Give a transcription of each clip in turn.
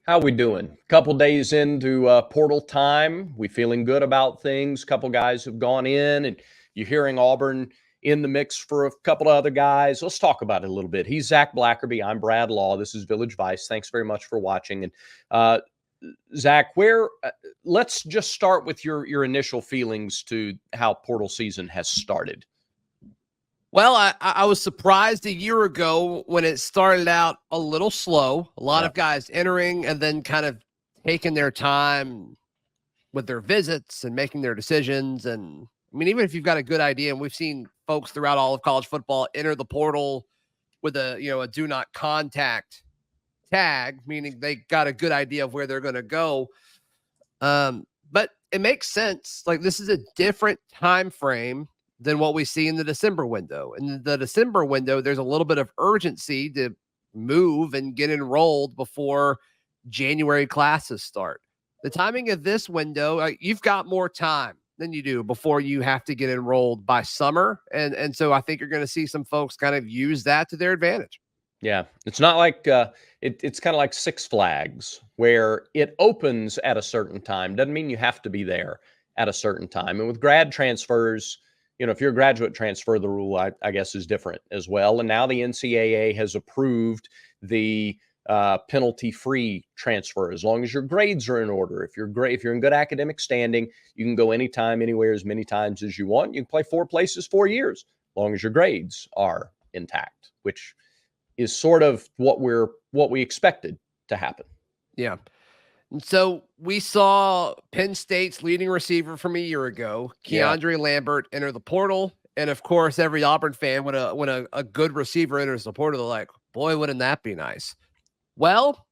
How we doing? Couple days into portal time. We feeling good about things. Couple guys have gone in, and you're hearing Auburn in the mix for a couple of other guys. Let's talk about it a little bit. He's Zach Blackerby. I'm Brad Law. This is Village Vice. Thanks very much for watching. And Zach, let's just start with your initial feelings to how portal season has started. Well, I was surprised a year ago when it started out a little slow. A lot of guys entering and then kind of taking their time with their visits and making their decisions. And I mean, even if you've got a good idea, and we've seen folks throughout all of college football enter the portal with a do not contact tag, meaning they got a good idea of where they're going to go. But it makes sense. Like, this is a different time frame than what we see in the December window. In the December window, there's a little bit of urgency to move and get enrolled before January classes start. The timing of this window, you've got more time than you do before you have to get enrolled by summer. And so I think you're going to see some folks kind of use that to their advantage. Yeah, it's not like it's kind of like Six Flags, where it opens at a certain time. Doesn't mean you have to be there at a certain time. And with grad transfers, if you're a graduate transfer, the rule, I guess, is different as well. And now the NCAA has approved the penalty-free transfer as long as your grades are in order. If you're in good academic standing, you can go anytime, anywhere, as many times as you want. You can play 4 places, 4 years, as long as your grades are intact, which is sort of what we expected to happen. Yeah. And so we saw Penn State's leading receiver from a year ago, Keandre Lambert, enter the portal. And of course, every Auburn fan, when a good receiver enters the portal, they're like, boy, wouldn't that be nice? Well,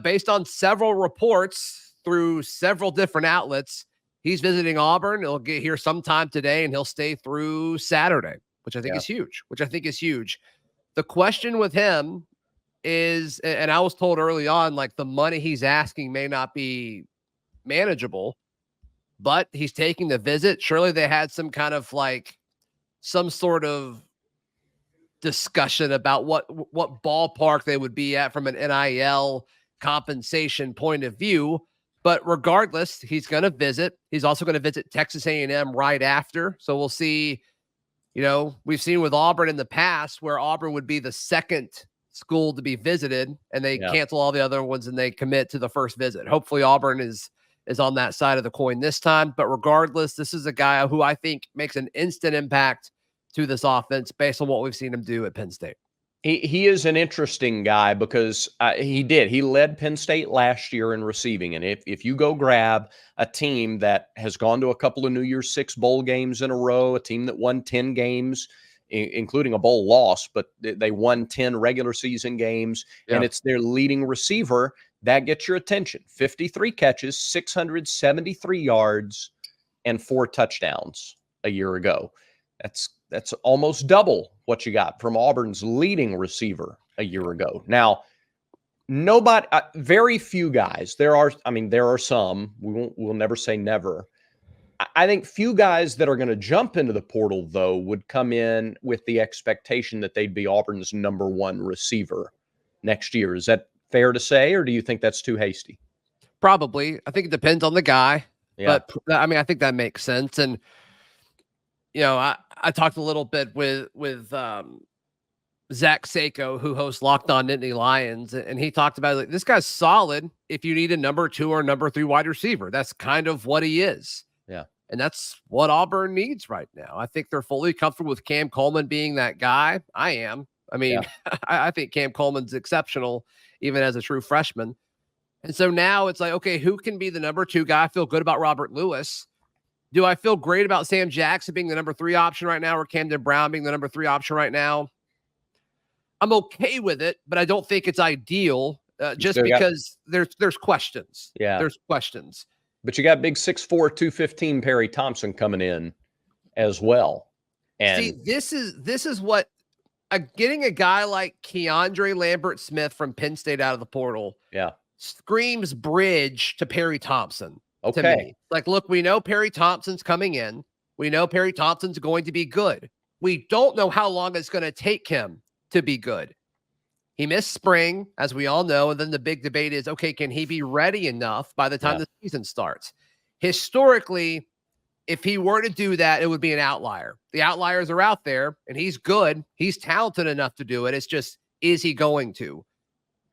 based on several reports through several different outlets, he's visiting Auburn. He'll get here sometime today, and he'll stay through Saturday, which I think is huge. The question with him is, and I was told early on, like, the money he's asking may not be manageable, but he's taking the visit. Surely they had some sort of discussion about what ballpark they would be at from an NIL compensation point of view. But regardless, he's going to visit. He's also going to visit Texas A&M right after. So we'll see. We've seen with Auburn in the past where Auburn would be the second school to be visited, and they cancel all the other ones and they commit to the first visit. Hopefully Auburn is on that side of the coin this time. But regardless, this is a guy who I think makes an instant impact to this offense based on what we've seen him do at Penn State. He is an interesting guy because he led Penn State last year in receiving. And if you go grab a team that has gone to a couple of New Year's Six bowl games in a row, a team that won 10 games, including a bowl loss, but they won 10 regular season games, and it's their leading receiver, that gets your attention. 53 catches, 673 yards, and 4 touchdowns a year ago. That's almost double what you got from Auburn's leading receiver a year ago. Now, very few guys. There are some. We'll never say never. I think few guys that are going to jump into the portal, though, would come in with the expectation that they'd be Auburn's number 1 receiver next year. Is that fair to say, or do you think that's too hasty? Probably. I think it depends on the guy. Yeah. But I mean, I think that makes sense. And I talked a little bit with Zach Sako, who hosts Locked On Nittany Lions, and he talked about, like, this guy's solid if you need a number 2 or number 3 wide receiver. That's kind of what he is. Yeah. And that's what Auburn needs right now. I think they're fully comfortable with Cam Coleman being that guy. I am. I mean, I think Cam Coleman's exceptional, even as a true freshman. And so now it's like, okay, who can be the number 2 guy? I feel good about Robert Lewis. Do I feel great about Sam Jackson being the number 3 option right now, or Camden Brown being the number 3 option right now? I'm okay with it, but I don't think it's ideal just because there's questions. Yeah. There's questions. But you got big 6'4", 215 Perry Thompson coming in as well. And see, this is what getting a guy like Keandre Lambert Smith from Penn State out of the portal screams bridge to Perry Thompson. Okay. To me. Like, look, we know Perry Thompson's coming in. We know Perry Thompson's going to be good. We don't know how long it's going to take him to be good. He missed spring, as we all know, and then the big debate is, okay, can he be ready enough by the time the season starts? Historically, if he were to do that, it would be an outlier. The outliers are out there, and he's good. He's talented enough to do it. It's just, is he going to?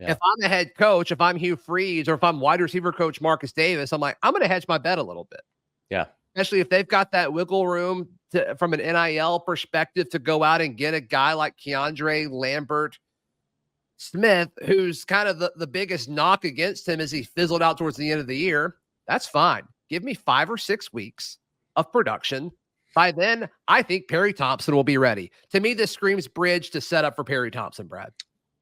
Yeah. If I'm the head coach, if I'm Hugh Freeze, or if I'm wide receiver coach Marcus Davis, I'm like, I'm going to hedge my bet a little bit. Yeah. Especially if they've got that wiggle room from an NIL perspective to go out and get a guy like Keandre Lambert Smith, who's kind of the biggest knock against him as he fizzled out towards the end of the year. That's fine. Give me 5 or 6 weeks of production. By then, I think Perry Thompson will be ready. To me, this screams bridge to set up for Perry Thompson, Brad.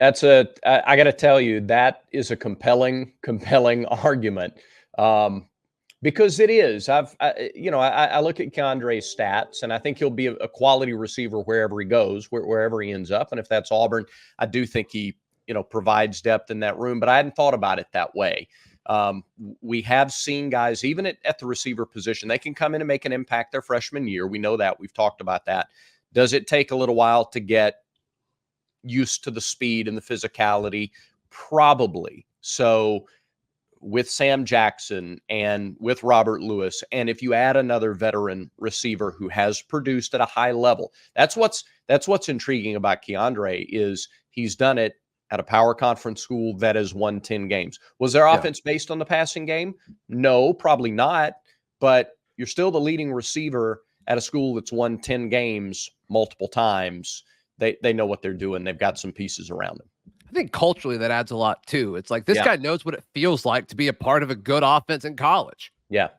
I got to tell you, that is a compelling argument. Because it is. I look at Keandre's stats, and I think he'll be a quality receiver wherever he goes, wherever he ends up. And if that's Auburn, I do think he, provides depth in that room. But I hadn't thought about it that way. We have seen guys, even at the receiver position, they can come in and make an impact their freshman year. We know that. We've talked about that. Does it take a little while to get used to the speed and the physicality? Probably. So with Sam Jackson and with Robert Lewis, and if you add another veteran receiver who has produced at a high level, that's what's intriguing about Keandre, is he's done it at a power conference school that has won 10 games. Was their offense based on the passing game? No, probably not. But you're still the leading receiver at a school that's won 10 games multiple times. They know what they're doing. They've got some pieces around them. I think culturally that adds a lot too. It's like this guy knows what it feels like to be a part of a good offense in college. Yeah.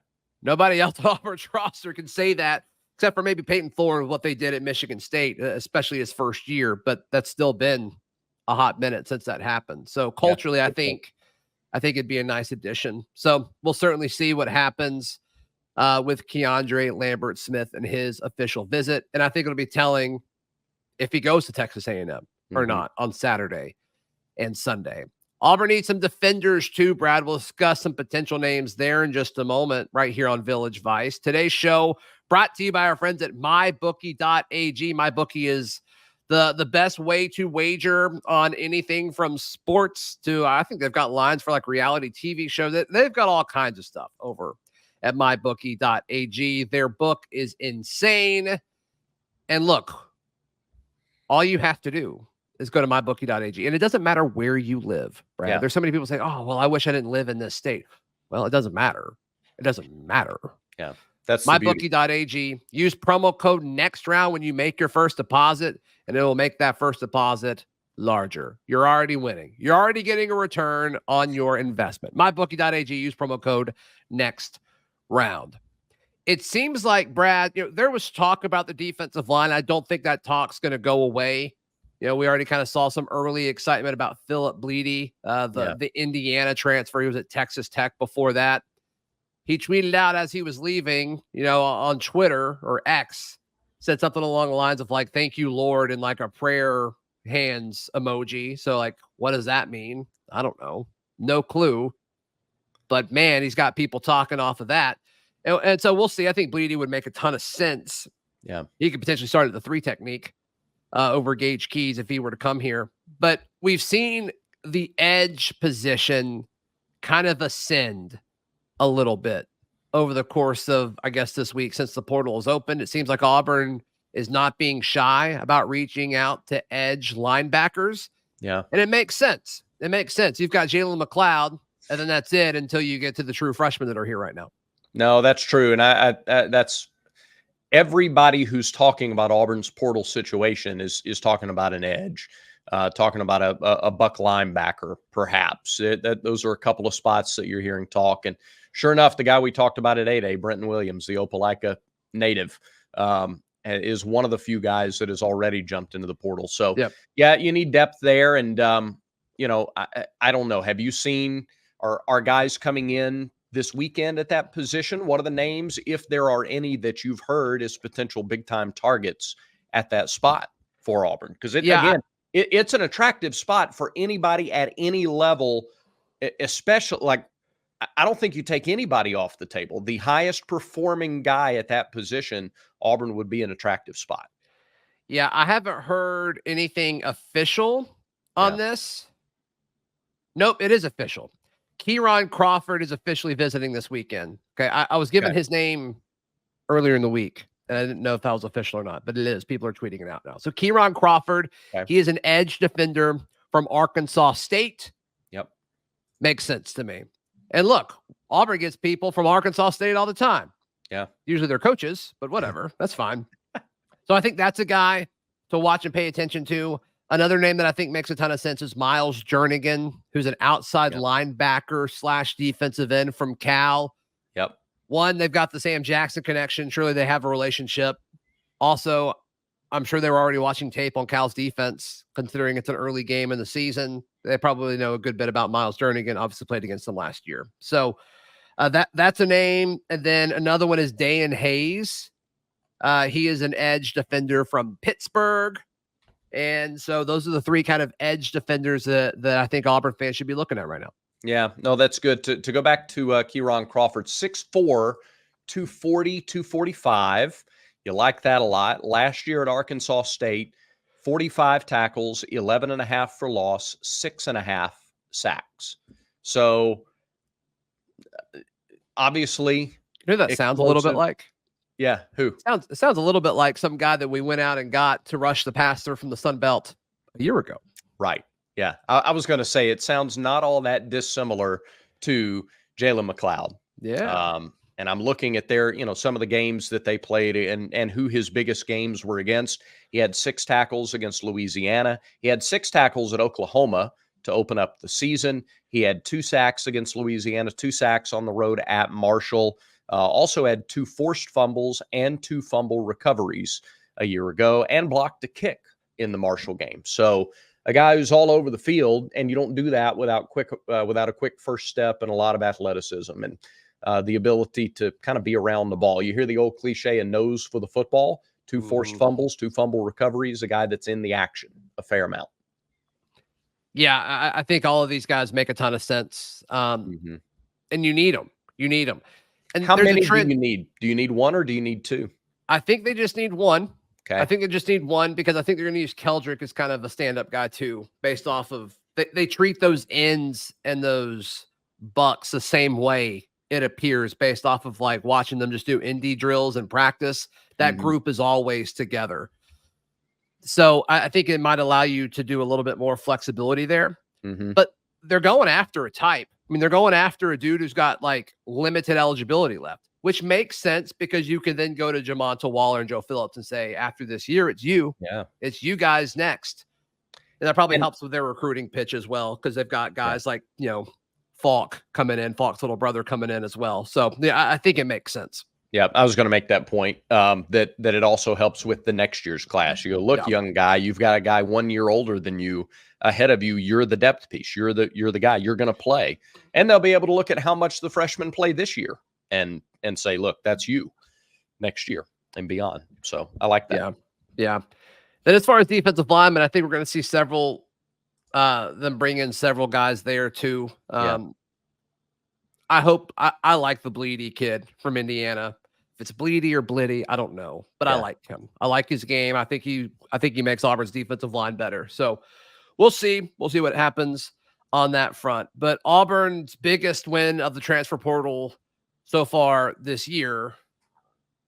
Nobody else on Auburn's roster can say that, except for maybe Peyton Thorne with what they did at Michigan State, especially his first year. But that's still been a hot minute since that happened. So culturally, I think it'd be a nice addition. So we'll certainly see what happens with Keandre Lambert Smith and his official visit. And I think it'll be telling if he goes to Texas A&M or not on Saturday and Sunday. Auburn needs some defenders too, Brad. We'll discuss some potential names there in just a moment right here on Village Vice. Today's show brought to you by our friends at mybookie.ag. MyBookie is the best way to wager on anything from sports to, I think they've got lines for like reality TV shows. They've got all kinds of stuff over at mybookie.ag. Their book is insane. And look, all you have to do is go to mybookie.ag. And it doesn't matter where you live, Brad. Yeah. There's so many people saying, oh, well, I wish I didn't live in this state. Well, it doesn't matter. It doesn't matter. Yeah. That's mybookie.ag. Use promo code next round when you make your first deposit, and it will make that first deposit larger. You're already winning. You're already getting a return on your investment. mybookie.ag. Use promo code next round. It seems like, Brad, there was talk about the defensive line. I don't think that talk's going to go away. We already kind of saw some early excitement about Philip Bleedy, the Indiana transfer. He was at Texas Tech before that. He tweeted out as he was leaving, on Twitter or X, said something along the lines of like, thank you, Lord, and like a prayer hands emoji. So like, what does that mean? I don't know. No clue. But man, he's got people talking off of that. And so we'll see. I think Bleedy would make a ton of sense. Yeah. He could potentially start at the 3 technique over Gage Keys if he were to come here. But we've seen the edge position kind of ascend a little bit over the course of, I guess, this week since the portal is open. It seems like Auburn is not being shy about reaching out to edge linebackers. Yeah. And it makes sense. It makes sense. You've got Jalen McLeod, and then that's it until you get to the true freshmen that are here right now. No, that's true. And I that's everybody who's talking about Auburn's portal situation is talking about an edge, talking about a buck linebacker, perhaps. Those are a couple of spots that you're hearing talk. And sure enough, the guy we talked about at 8A, Brenton Williams, the Opelika native, is one of the few guys that has already jumped into the portal. So, yeah, you need depth there. And, I don't know. Have you seen are guys coming in this weekend at that position? What are the names, if there are any, that you've heard as potential big-time targets at that spot for Auburn? Because it's an attractive spot for anybody at any level, especially like I don't think you take anybody off the table. The highest performing guy at that position, Auburn would be an attractive spot. Yeah, I haven't heard anything official on this. Nope, it is official. Kieran Crawford is officially visiting this weekend. Okay, I was given his name earlier in the week, and I didn't know if that was official or not, but it is. People are tweeting it out now. So Kieran Crawford, he is an edge defender from Arkansas State. Yep. Makes sense to me. And look, Auburn gets people from Arkansas State all the time. Yeah. Usually they're coaches, but whatever. That's fine. So I think that's a guy to watch and pay attention to. Another name that I think makes a ton of sense is Miles Jernigan, who's an outside linebacker / defensive end from Cal. Yep. One, they've got the Sam Jackson connection. Surely they have a relationship. Also, I'm sure they were already watching tape on Cal's defense, considering it's an early game in the season. They probably know a good bit about Miles Jernigan, obviously played against them last year. So that's a name. And then another one is Dayan Hayes. He is an edge defender from Pittsburgh. And so those are the three kind of edge defenders that I think Auburn fans should be looking at right now. Yeah, no, that's good. To go back to Kieran Crawford, 6'4", 240, 245. You like that a lot. Last year at Arkansas State, 45 tackles, 11.5 for loss, 6.5 sacks. So obviously, you know that sounds a little bit like? Yeah, who? It sounds a little bit like some guy that we went out and got to rush the passer from the Sun Belt a year ago. Right. Yeah. I was going to say it sounds not all that dissimilar to Jalen McLeod. Yeah. And I'm looking at their, some of the games that they played and who his biggest games were against. He had 6 tackles against Louisiana. He had 6 tackles at Oklahoma to open up the season. He had 2 sacks against Louisiana, 2 sacks on the road at Marshall. Also had 2 forced fumbles and 2 fumble recoveries a year ago and blocked a kick in the Marshall game. So a guy who's all over the field, and you don't do that without a quick first step and a lot of athleticism and the ability to kind of be around the ball. You hear the old cliche, a nose for the football, 2 forced fumbles, 2 fumble recoveries, a guy that's in the action a fair amount. Yeah, I think all of these guys make a ton of sense. And you need them. You need them. And how many do you need? Do you need 1 or do you need 2? I think they just need 1. Okay. I think they just need 1 because I think they're going to use Keldrick as kind of a stand-up guy too, based off of they treat those ends and those bucks the same way, it appears, based off of like watching them just do indie drills and practice. That group is always together. So I think it might allow you to do a little bit more flexibility there. But they're going after a type. I mean, they're going after a dude who's got like limited eligibility left, which makes sense because you can then go to Jamonta Waller and Joe Phillips and say, after this year, it's you. Yeah. It's you guys next. And that probably helps with their recruiting pitch as well, because they've got guys like, Falk coming in, Falk's little brother coming in as well. So yeah, I think it makes sense. Yeah, I was going to make that point, that it also helps with the next year's class. You go, look, young guy, you've got a guy 1 year older than you ahead of you. You're the depth piece. You're the guy. You're going to play. And they'll be able to look at how much the freshmen play this year and say, look, that's you next year and beyond. So I like that. Yeah. Then as far as defensive linemen, I think we're going to see several, them bring in several guys there too. I hope I like the Bleedy kid from Indiana. If it's Bleedy or Blitty, I don't know, but I like him. I like his game. I think he makes Auburn's defensive line better. So we'll see. We'll see what happens on that front. But Auburn's biggest win of the transfer portal so far this year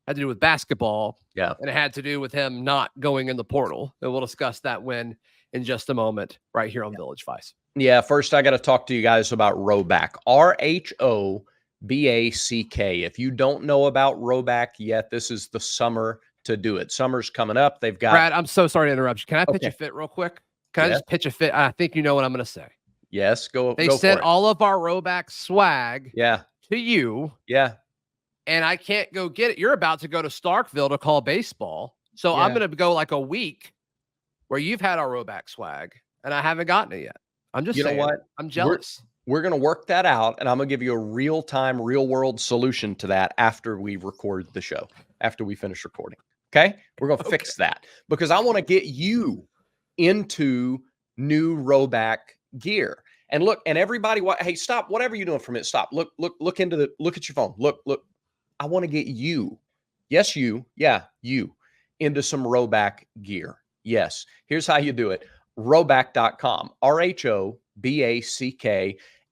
had to do with basketball. Yeah. And it had to do with him not going in the portal. And we'll discuss that win in just a moment right here on Village Vice. Yeah, first I got to talk to you guys about Rhoback. RHOBACK. If you don't know about Rhoback yet, this is the summer to do it. Summer's coming up. They've got... Brad, I'm so sorry to interrupt you. Can I pitch a fit real quick? Can I just pitch a fit? I think you know what I'm going to say. Yes, go. They sent all of our Rhoback swag to you. Yeah. And I can't go get it. You're about to go to Starkville to call baseball. So I'm going to go like a week where you've had our Rhoback swag and I haven't gotten it yet. I'm just saying, know what? I'm jealous. We're going to work that out, and I'm going to give you a real-time, real-world solution to that after we record the show, after we finish recording. Okay? We're going to fix that because I want to get you into new Rhoback gear. And look, and everybody, hey, stop, whatever you're doing for a minute, stop. Look at your phone. Look. I want to get you, yes, you, into some Rhoback gear. Yes. Here's how you do it. Rhoback.com, RHOBACK,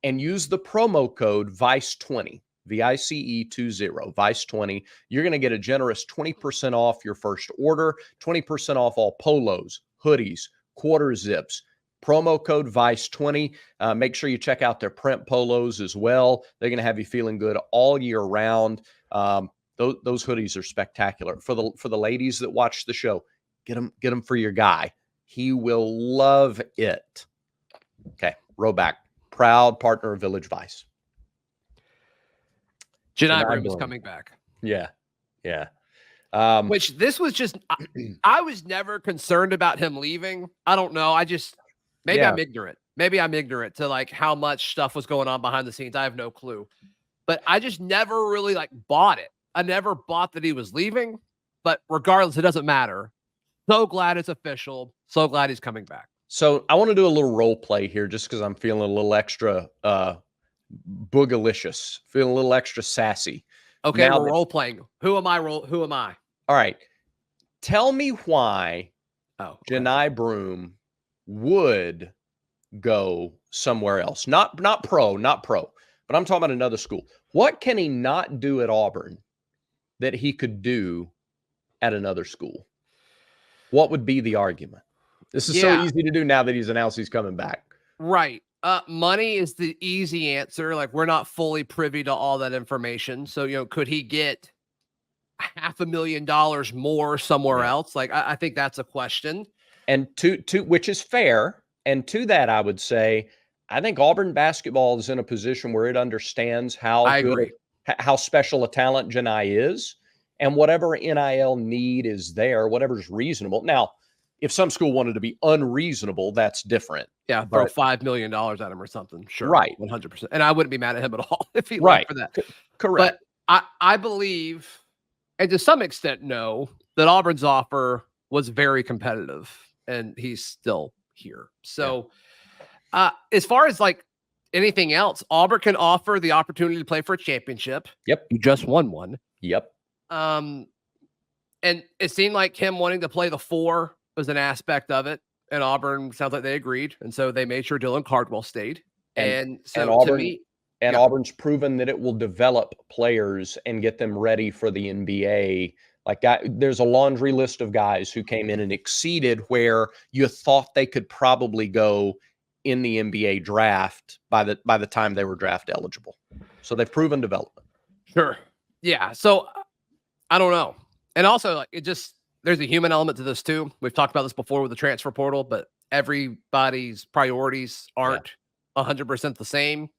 and use the promo code VICE20, VICE20, VICE20. You're going to get a generous 20% off your first order, 20% off all polos, hoodies, quarter zips. Promo code VICE20. Make sure you check out their print polos as well. They're going to have you feeling good all year round. Those hoodies are spectacular. For the ladies that watch the show, get them for your guy. He will love it. Okay, Rhoback, proud partner of Village Vice. Johni Broome is coming back. Yeah. Which this was just, I was never concerned about him leaving. I don't know. Maybe I'm ignorant. Maybe I'm ignorant to like how much stuff was going on behind the scenes. I have no clue. But I just never really like bought it. I never bought that he was leaving. But regardless, it doesn't matter. So glad it's official. So glad he's coming back. So I want to do a little role play here just because I'm feeling a little extra boogalicious, feeling a little extra sassy. Okay, we're role playing. Who am I? All right. Tell me why Johni Broome would go somewhere else. Not pro, but I'm talking about another school. What can he not do at Auburn that he could do at another school? What would be the argument? This is so easy to do now that he's announced he's coming back. Right. Money is the easy answer. Like, we're not fully privy to all that information. So, could he get $500,000 more somewhere else? Like, I think that's a question. And to which is fair. And to that, I would say, I think Auburn basketball is in a position where it understands how special a talent Johni is, and whatever NIL need is there, whatever's reasonable. Now, if some school wanted to be unreasonable, that's different. Yeah, throw $5 million at him or something. Sure, right, 100%. And I wouldn't be mad at him at all if he left for that. Correct. But I believe, and to some extent, know that Auburn's offer was very competitive, and he's still here. So, as far as like anything else, Auburn can offer the opportunity to play for a championship. Yep, you just won one. Yep. And it seemed like him wanting to play the 4 was an aspect of it, and Auburn sounds like they agreed, and so they made sure Dylan Cardwell stayed. And so Auburn, to me, Auburn's proven that it will develop players and get them ready for the NBA. Like, there's a laundry list of guys who came in and exceeded where you thought they could probably go in the NBA draft by the time they were draft eligible. So they've proven development. Sure. Yeah. So I don't know. And also, like, there's a human element to this too. We've talked about this before with the transfer portal, but everybody's priorities aren't 100% the same.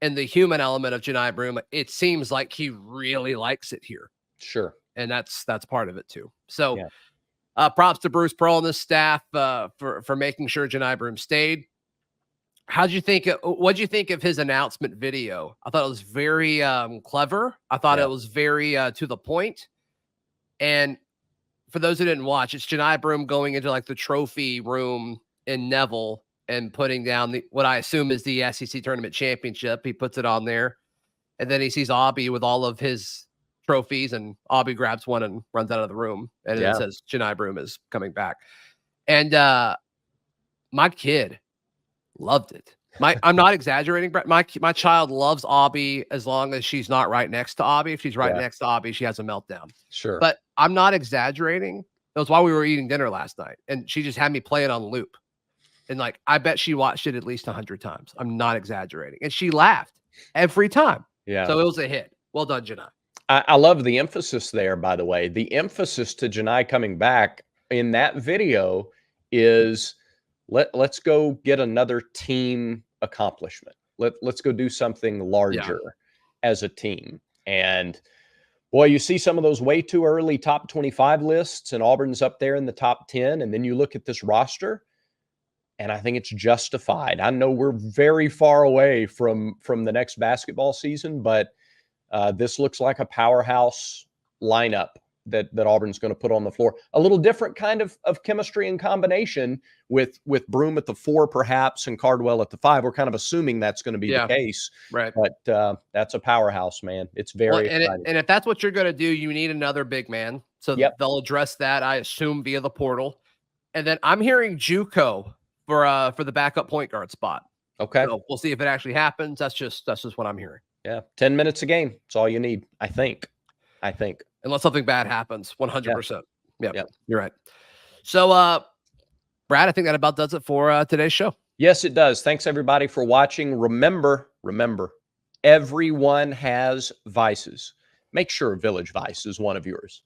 And the human element of Johni Broome, it seems like he really likes it here. Sure. And that's part of it too. So props to Bruce Pearl and the staff for making sure Johni Broome stayed. What'd you think of his announcement video? I thought it was very clever. I thought it was very to the point. And for those who didn't watch, it's Johni Broome going into like the trophy room in Neville and putting down what I assume is the SEC tournament championship. He puts it on there, and then he sees Aubie with all of his trophies, and Aubie grabs one and runs out of the room, and it says Johni Broome is coming back. And my kid loved it. I'm not exaggerating, Brett. My child loves Aubie as long as she's not right next to Aubie. If she's right next to Aubie, she has a meltdown. Sure. But I'm not exaggerating. That was why we were eating dinner last night, and she just had me play it on loop. And like, I bet she watched it at least 100 times. I'm not exaggerating. And she laughed every time. Yeah. So it was a hit. Well done, Johni. I love the emphasis there, by the way. The emphasis to Johni coming back in that video is let's go get another team accomplishment. Let's go do something larger as a team. And boy, you see some of those way too early top 25 lists, and Auburn's up there in the top 10. And then you look at this roster, and I think it's justified. I know we're very far away from the next basketball season, but this looks like a powerhouse lineup that Auburn's going to put on the floor. A little different kind of chemistry and combination with Broome at the 4 perhaps and Cardwell at the 5. We're kind of assuming that's going to be the case. Right. But that's a powerhouse, man. It's very exciting. And if that's what you're going to do, you need another big man. So they'll address that, I assume, via the portal. And then I'm hearing JUCO for the backup point guard spot. Okay. So we'll see if it actually happens. That's just what I'm hearing. Yeah. 10 minutes a game. That's all you need, I think. Unless something bad happens, 100%. Yeah. You're right. So, Brad, I think that about does it for today's show. Yes, it does. Thanks everybody for watching. Remember, everyone has vices. Make sure Village Vice is one of yours.